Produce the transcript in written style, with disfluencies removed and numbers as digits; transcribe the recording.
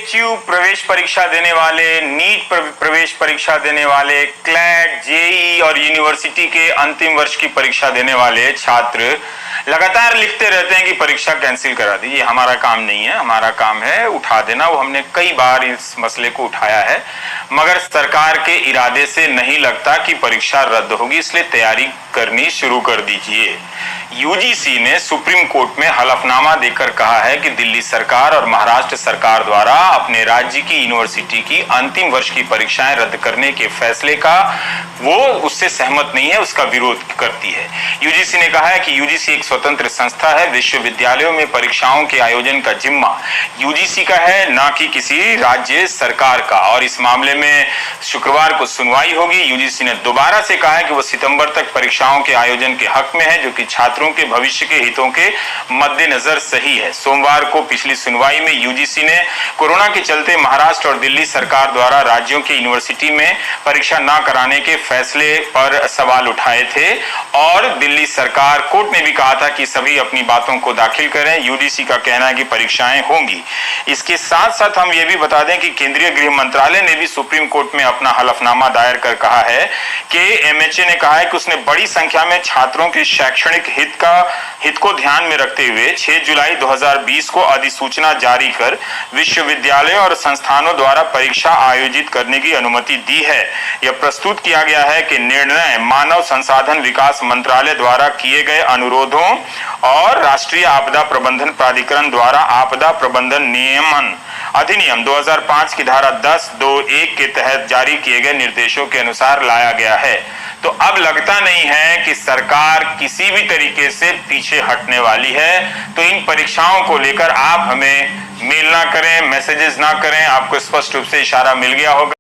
BHU प्रवेश परीक्षा देने वाले, नीट प्रवेश परीक्षा देने वाले, क्लैट, जेई और यूनिवर्सिटी के अंतिम वर्ष की परीक्षा देने वाले छात्र लगातार लिखते रहते हैं कि परीक्षा कैंसिल करा दी। ये हमारा काम नहीं है, हमारा काम है उठा देना। वो हमने कई बार इस मसले को उठाया है, मगर सरकार के इरादे से नहीं लगता कि परीक्षा रद्द होगी, इसलिए तैयारी करनी शुरू कर दीजिए। यूजीसी ने सुप्रीम कोर्ट में हलफनामा देकर कहा है कि दिल्ली सरकार और महाराष्ट्र सरकार द्वारा अपने राज्य की यूनिवर्सिटी की अंतिम वर्ष की परीक्षाएं रद्द करने के फैसले का वो उससे सहमत नहीं है, उसका विरोध करती है। यूजीसी ने कहा है कि यूजीसी एक स्वतंत्र संस्था है, विश्वविद्यालयों में परीक्षाओं के आयोजन का जिम्मा यूजीसी का है, ना कि किसी राज्य सरकार का। और इस मामले में शुक्रवार को सुनवाई होगी। यूजीसी ने दोबारा से कहा है कि वो सितंबर तक परीक्षाओं के आयोजन के हक में है, जो कि छात्रों के भविष्य के हितों के मद्देनजर सही है। सोमवार को पिछली सुनवाई में यूजीसी ने कोरोना के चलते महाराष्ट्र और दिल्ली सरकार द्वारा राज्यों की यूनिवर्सिटी में परीक्षा न कराने के फैसले पर सवाल उठाए थे और दिल्ली सरकार कोर्ट ने भी कहा था कि सभी अपनी बातों को दाखिल करें। यूजीसी का कहना है कि परीक्षाएं होंगी। इसके साथ साथ हम ये भी बता दें कि केंद्रीय गृह मंत्रालय ने भी सुप्रीम कोर्ट में अपना हलफनामा दायर कर कहा है कि एमएचए ने कहा है कि उसने बड़ी संख्या में छात्रों के शैक्षणिक हित को ध्यान में रखते हुए 6 जुलाई 2020 को अधिसूचना जारी कर विश्वविद्यालयों और संस्थानों द्वारा परीक्षा आयोजित करने की अनुमति दी है। यह प्रस्तुत किया गया है कि निर्णय मानव संसाधन विकास मंत्रालय द्वारा किए गए अनुरोधों और राष्ट्रीय आपदा प्रबंधन प्राधिकरण द्वारा आपदा प्रबंधन नियमन अधिनियम 2005 की धारा 10(2)(1) के तहत जारी किए गए निर्देशों के अनुसार लाया गया है। तो अब लगता नहीं है कि सरकार किसी भी तरीके से पीछे हटने वाली है। तो इन परीक्षाओं को लेकर आप हमें मेल ना करें, मैसेजेस ना करें, आपको स्पष्ट रूप से इशारा मिल गया होगा।